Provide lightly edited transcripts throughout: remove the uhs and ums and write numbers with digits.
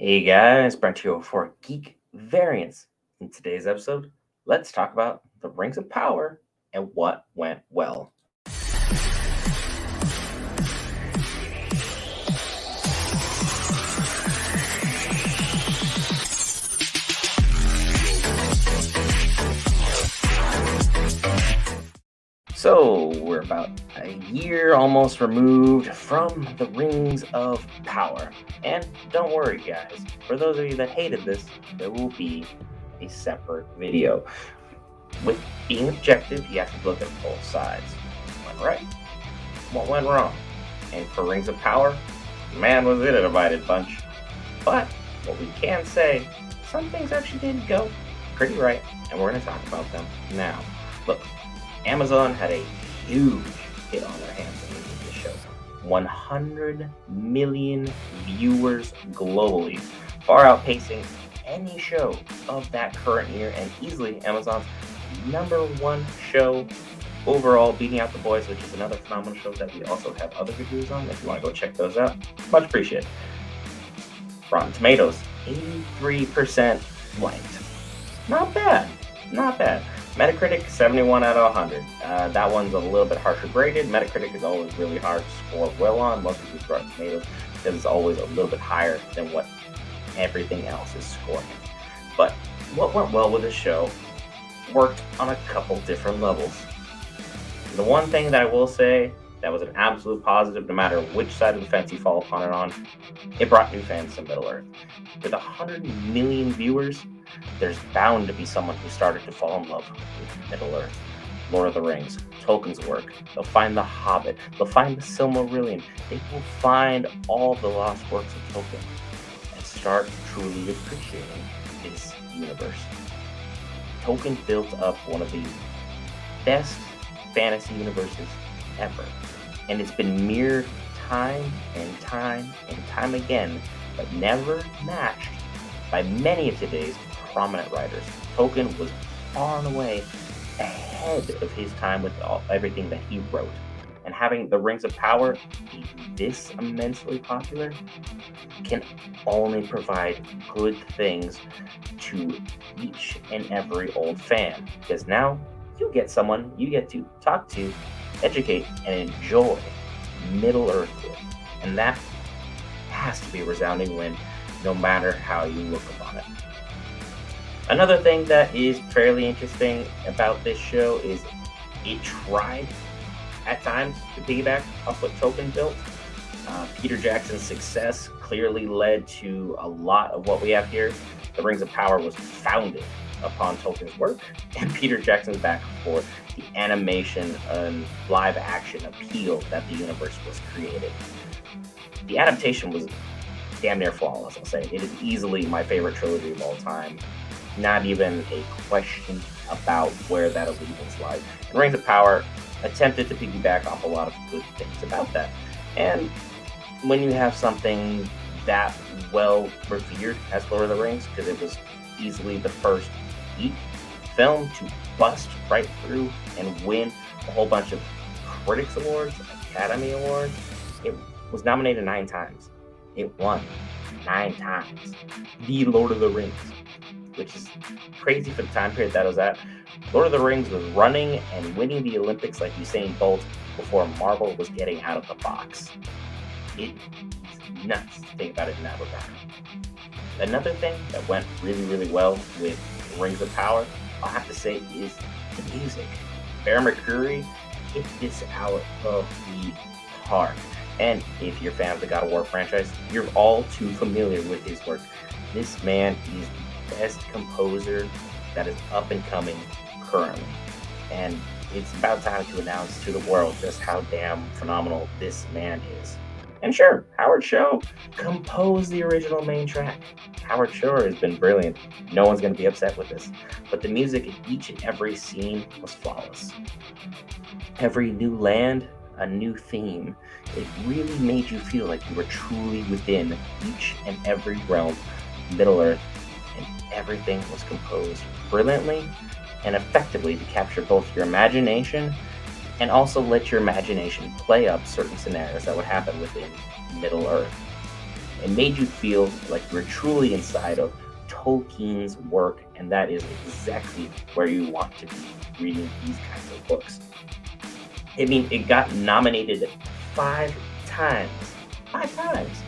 Hey guys, brought to you for Geek Variants. In today's episode, let's talk about the Rings of Power and what went well. So, we're about a year almost removed from the Rings of Power. And don't worry, guys, for those of you that hated this, there will be a separate video. With being objective, you have to look at both sides. What went right? What went wrong? And for Rings of Power, man, was it a divided bunch. But what we can say, some things actually did go pretty right, and we're going to talk about them now. Look, Amazon had a huge hit on their hands in making this show. 100 million viewers globally, far outpacing any show of that current year, and easily Amazon's #1 show overall, beating out The Boys, which is another phenomenal show that we also have other reviews on. If you want to go check those out, much appreciated. Rotten Tomatoes, 83% liked. Not bad. Metacritic, 71 out of 100. That one's a little bit harsher graded. Metacritic is always really hard to score well on, mostly with Rotten Tomatoes, because it's always a little bit higher than what everything else is scoring. But what went well with the show worked on a couple different levels. The one thing that I will say that was an absolute positive, no matter which side of the fence you fall upon it on, it brought new fans to Middle-earth. With 100 million viewers, there's bound to be someone who started to fall in love with Middle-earth, Lord of the Rings, Tolkien's work. They'll find The Hobbit, they'll find the Silmarillion, they will find all the lost works of Tolkien and start truly appreciating this universe. Tolkien built up one of the best fantasy universes ever, and it's been mirrored time and time again, but never matched by many of today's prominent writers. Tolkien was far and away ahead of his time with everything that he wrote, and having the Rings of Power be this immensely popular can only provide good things to each and every old fan, because now you get someone you get to talk to, educate, and enjoy Middle-earth with, and that has to be a resounding win, no matter how you look upon it. Another thing that is fairly interesting about this show is it tried at times to piggyback off what Tolkien built. Peter Jackson's success clearly led to a lot of what we have here. The Rings of Power was founded upon Tolkien's work, and Peter Jackson's back for the animation and live action appeal that the universe was created. The adaptation was damn near flawless, I'll say. It is easily my favorite trilogy of all time. Not even a question about where that allegiance lies. And Rings of Power attempted to piggyback off a lot of good things about that. And when you have something that well revered as Lord of the Rings, because it was easily the first geek film to bust right through and win a whole bunch of Critics Awards, Academy Awards. It was nominated 9 times. It won 9 times. The Lord of the Rings, which is crazy for the time period that was at. Lord of the Rings was running and winning the Olympics like Usain Bolt before Marvel was getting out of the box. It's nuts to think about it in that regard. Another thing that went really well with Rings of Power, I'll have to say, is the music. Bear McCreary hit this out of the park. And if you're a fan of the God of War franchise, you're all too familiar with his work. This man is the best composer that is up and coming currently. And it's about time to announce to the world just how damn phenomenal this man is. And sure, Howard Shore composed the original main track. Howard Shore has been brilliant. No one's going to be upset with this. But the music in each and every scene was flawless. Every new land, a new theme. It really made you feel like you were truly within each and every realm, Middle-earth, and everything was composed brilliantly and effectively to capture both your imagination and also let your imagination play up certain scenarios that would happen within Middle-earth. It made you feel like you were truly inside of Tolkien's work, and that is exactly where you want to be reading these kinds of books. I mean, it got nominated 5 times, 5 times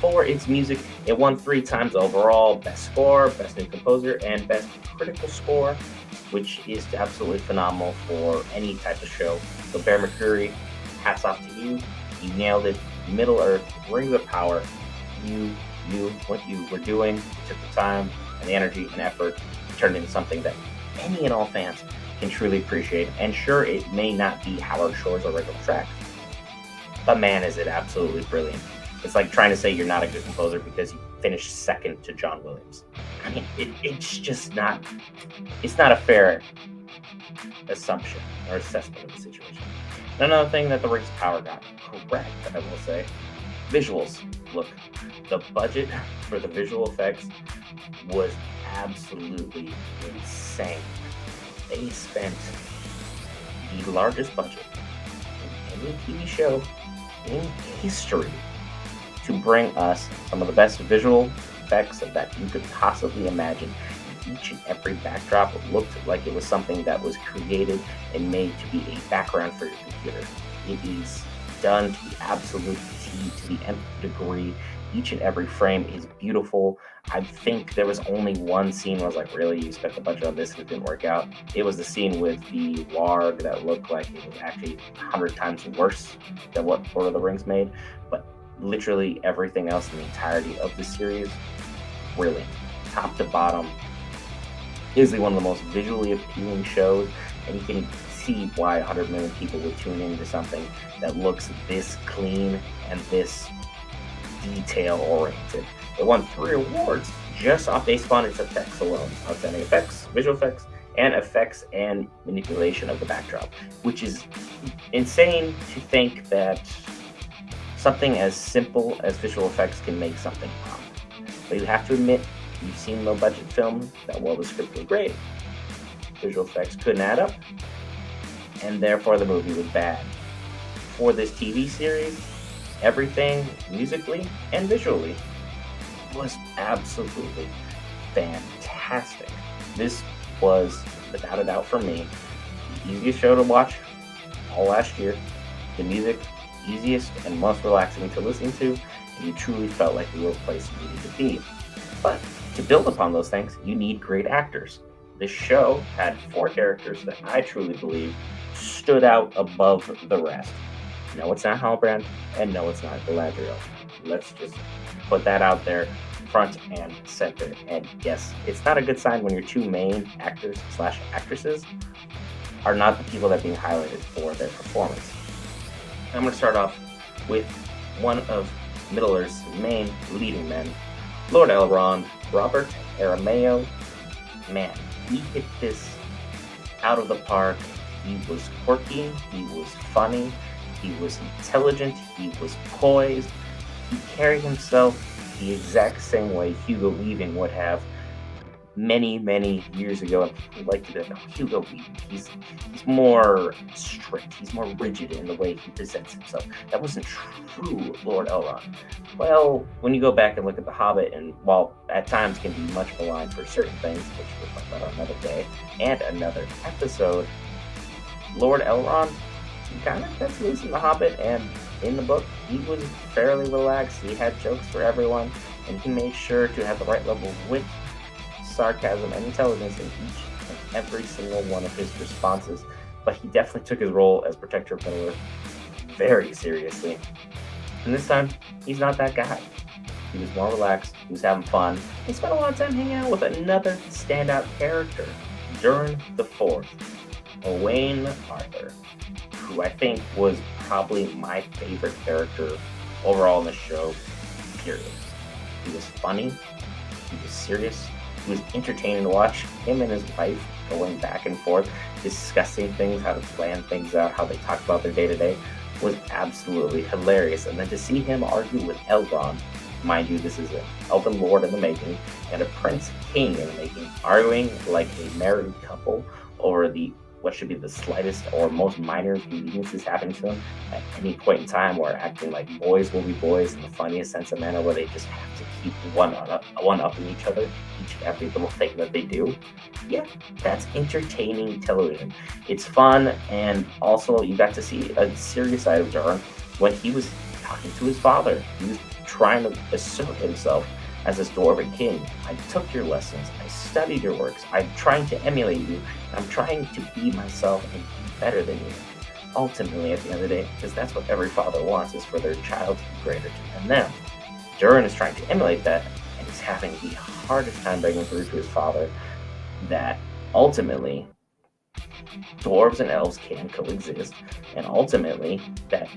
for its music. It won 3 times overall: Best Score, Best New Composer, and Best Critical Score, which is absolutely phenomenal for any type of show. So Bear McCreary, hats off to you. You nailed it. Middle Earth, Rings of Power. You knew what you were doing. You took the time and the energy and effort to turn it into something that any and all fans can truly appreciate. And sure, it may not be Howard Shore's original track, but man, is it absolutely brilliant. It's like trying to say you're not a good composer because you finished second to John Williams. I mean, it's just not, it's not a fair assumption or assessment of the situation. And another thing that the Rings of Power got correct, I will say, visuals. Look, the budget for the visual effects was absolutely insane. They spent the largest budget in any TV show in history to bring us some of the best visual effects that you could possibly imagine. Each and every backdrop looked like it was something that was created and made to be a background for your computer. It is done to the absolute T, to the nth degree. Each and every frame is beautiful. I think there was only one scene where I was like, really, you spent the budget on this and it didn't work out? It was the scene with the warg that looked like it was actually 100 times worse than what Lord of the Rings made. But literally everything else in the entirety of the series, brilliant. Top to bottom, easily one of the most visually appealing shows, and you can see why 100 million people would tune into something that looks this clean and this detail-oriented. It won 3 awards just based on its effects alone. Outstanding effects, visual effects, and effects and manipulation of the backdrop, which is insane to think that something as simple as visual effects can make something pop. But you have to admit, you've seen low-budget films that, while the script was great, visual effects couldn't add up, and therefore the movie was bad. For this TV series, everything musically and visually was absolutely fantastic. This was, without a doubt for me, the easiest show to watch all last year. The music, easiest and most relaxing to listen to, and you truly felt like you were the place you needed to be. But to build upon those things, you need great actors. This show had 4 characters that I truly believe stood out above the rest. No, it's not Halbrand, and no, it's not Galadriel. Let's just put that out there front and center. And yes, it's not a good sign when your 2 main actors / actresses are not the people that are being highlighted for their performance. I'm going to start off with one of Middle-earth's main leading men, Lord Elrond, Robert Aramayo. Man, he hit this out of the park. He was quirky, he was funny, he was intelligent, he was poised. He carried himself the exact same way Hugo Weaving would have many, many years ago. And people like to be like, oh, Hugo Weaving, he's more strict, he's more rigid in the way he presents himself. That wasn't true, Lord Elrond. Well, when you go back and look at The Hobbit, and while at times can be much maligned for certain things, which we'll talk about on another day and another episode, Lord Elrond, he kind of gets loose in The Hobbit, and in the book, he was fairly relaxed. He had jokes for everyone, and he made sure to have the right level of wit, sarcasm, and intelligence in each and every single one of his responses. But he definitely took his role as Protector of Middle-earth very seriously. And this time, he's not that guy. He was more relaxed, he was having fun. He spent a lot of time hanging out with another standout character, Durin the Fourth, Owain Arthur, who I think was probably my favorite character overall in the show, period. He was funny, he was serious, he was entertaining to watch. Him and his wife going back and forth, discussing things, how to plan things out, how they talk about their day-to-day, was absolutely hilarious. And then to see him argue with Elrond, mind you, this is an elven lord in the making and a prince king in the making, arguing like a married couple over the what should be the slightest or most minor inconveniences happen to them at any point in time, or acting like boys will be boys in the funniest sense of manner, where they just have to keep one upping each other, each and every little thing that they do. Yeah, that's entertaining television. It's fun, and also you got to see a serious side of Durham when he was talking to his father. He was trying to assert himself as this dwarven king. I took your lessons, I studied your works, I'm trying to emulate you, and I'm trying to be myself and be better than you. Ultimately, at the end of the day, because that's what every father wants, is for their child to be greater than them. Durin is trying to emulate that, and he's having the hardest time breaking through to his father that ultimately dwarves and elves can coexist, and ultimately that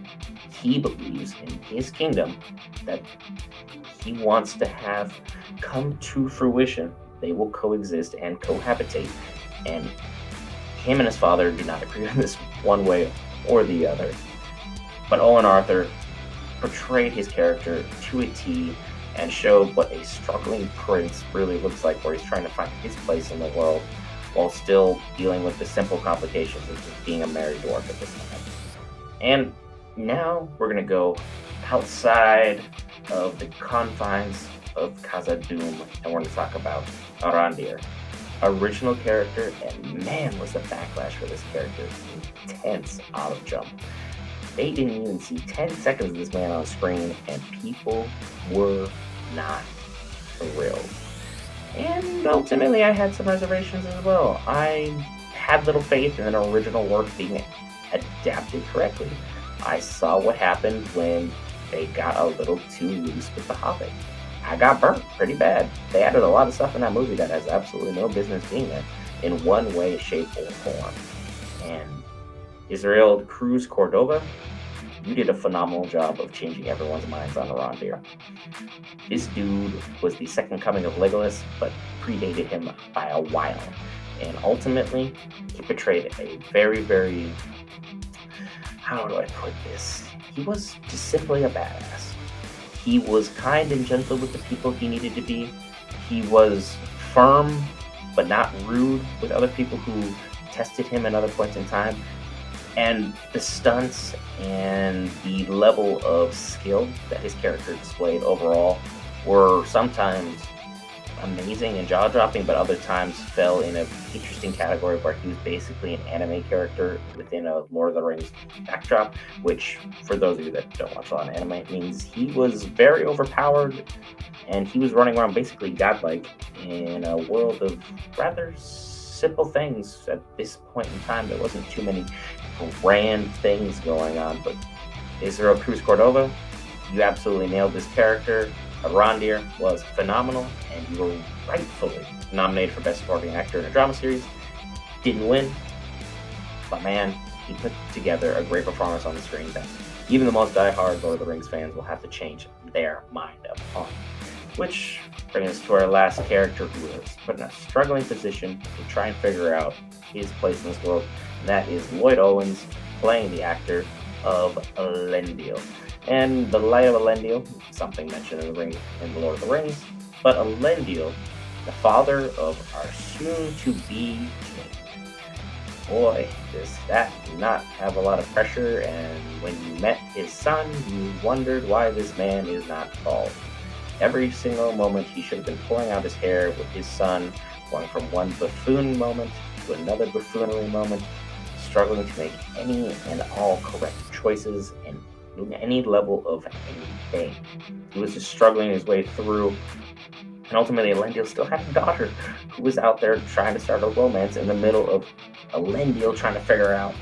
he believes in his kingdom that he wants to have come to fruition. They will coexist and cohabitate, and him and his father do not agree on this one way or the other. But Owen Arthur portrayed his character to a T and showed what a struggling prince really looks like, where he's trying to find his place in the world while still dealing with the simple complications of just being a merry dwarf at this time. And now we're going to go outside of the confines of Khazad-dûm, and we're going to talk about Arandir. Original character, and man, was the backlash for this character intense out of jump. They didn't even see 10 seconds of this man on screen, and people were not thrilled. And ultimately, I had some reservations as well. I had little faith in an original work being adapted correctly. I saw what happened when they got a little too loose with The Hobbit. I got burnt pretty bad. They added a lot of stuff in that movie that has absolutely no business being there in one way, shape, or form. And Israel Cruz Cordova, you did a phenomenal job of changing everyone's minds on Arondir. This dude was the second coming of Legolas, but predated him by a while. And ultimately, he portrayed a very, very, how do I put this? He was just simply a badass. He was kind and gentle with the people he needed to be. He was firm, but not rude with other people who tested him at other points in time. And the stunts and the level of skill that his character displayed overall were sometimes amazing and jaw-dropping, but other times fell in an interesting category where he was basically an anime character within a Lord of the Rings backdrop, which, for those of you that don't watch a lot of anime, means he was very overpowered, and he was running around basically godlike in a world of rather simple things. At this point in time, there wasn't too many grand things going on, but Israel Cruz Cordova, you absolutely nailed this character. Arondir was phenomenal, and you were rightfully nominated for Best Supporting Actor in a Drama Series. Didn't win, but man, he put together a great performance on the screen that even the most diehard Lord of the Rings fans will have to change their mind upon. Which brings us to our last character, who is put in a struggling position to try and figure out his place in this world, and that is Lloyd Owens, playing the actor of Elendil. And the light of Elendil, something mentioned in the Lord of the Rings, but Elendil, the father of our soon-to-be king. Boy, does that not have a lot of pressure, and when you met his son, you wondered why this man is not bald. Every single moment he should have been pulling out his hair with his son, going from one buffoon moment to another buffoonery moment, struggling to make any and all correct choices and any level of anything. He was just struggling his way through, and ultimately Elendil still had a daughter who was out there trying to start a romance in the middle of Elendil trying to figure out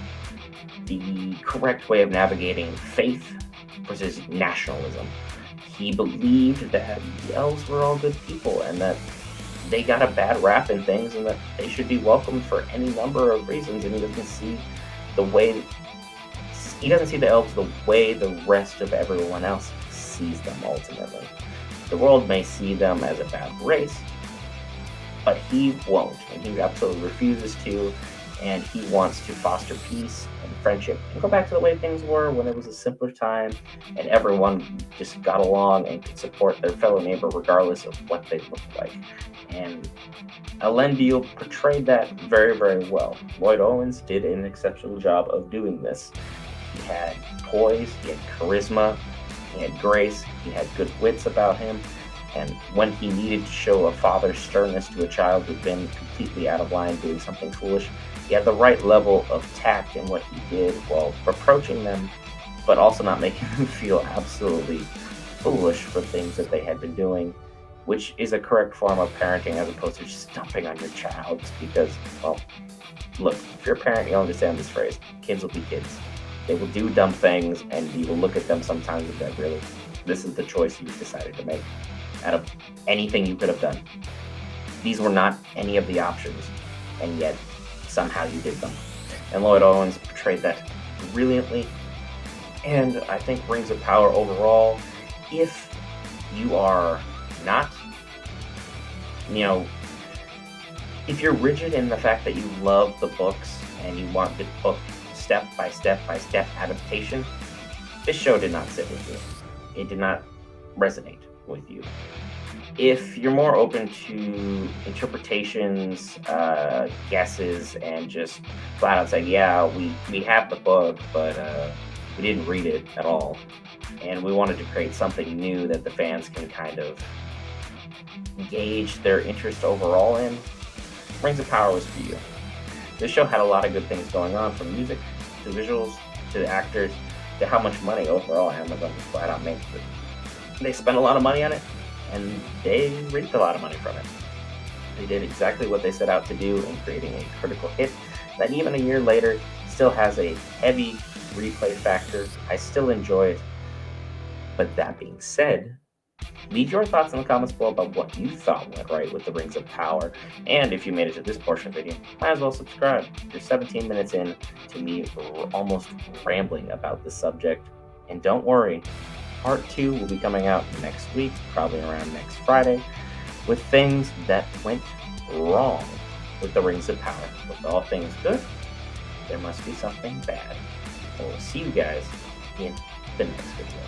the correct way of navigating faith versus nationalism. He believed that the elves were all good people and that they got a bad rap in things and that they should be welcomed for any number of reasons, and he doesn't see the elves the way the rest of everyone else sees them ultimately. The world may see them as a bad race, but he won't, and he absolutely refuses to. and he wants to foster peace and friendship and go back to the way things were when it was a simpler time and everyone just got along and could support their fellow neighbor regardless of what they looked like. And Elendil portrayed that very, very well. Lloyd Owens did an exceptional job of doing this. He had poise, he had charisma, he had grace, he had good wits about him, and when he needed to show a father's sternness to a child who'd been completely out of line doing something foolish, he had the right level of tact in what he did while reproaching them, but also not making them feel absolutely foolish for things that they had been doing, which is a correct form of parenting as opposed to just dumping on your child. Because, well, look, if you're a parent, you'll understand this phrase. Kids will be kids. They will do dumb things, and you will look at them sometimes and be like, really, this is the choice you've decided to make out of anything you could have done. These were not any of the options, and yet somehow you did them. And Lloyd Owens portrayed that brilliantly. And I think Rings of Power overall, if you are not, if you're rigid in the fact that you love the books and you want the book step by step by step adaptation, this show did not sit with you. It did not resonate with you. If you're more open to interpretations, guesses, and just flat out saying, yeah, we have the book, but we didn't read it at all, and we wanted to create something new that the fans can kind of gauge their interest overall in, Rings of Power was for you. This show had a lot of good things going on, from music to visuals to the actors to how much money overall Amazon just flat out makes it. They spent a lot of money on it, and they reaped a lot of money from it. They did exactly what they set out to do in creating a critical hit that even a year later still has a heavy replay factor. I still enjoy it. But that being said, leave your thoughts in the comments below about what you thought went right with the Rings of Power. And if you made it to this portion of the video, might as well subscribe. You're 17 minutes in to me almost rambling about the subject. And don't worry, part 2 will be coming out next week, probably around next Friday, with things that went wrong with the Rings of Power. With all things good, there must be something bad. We'll see you guys in the next video.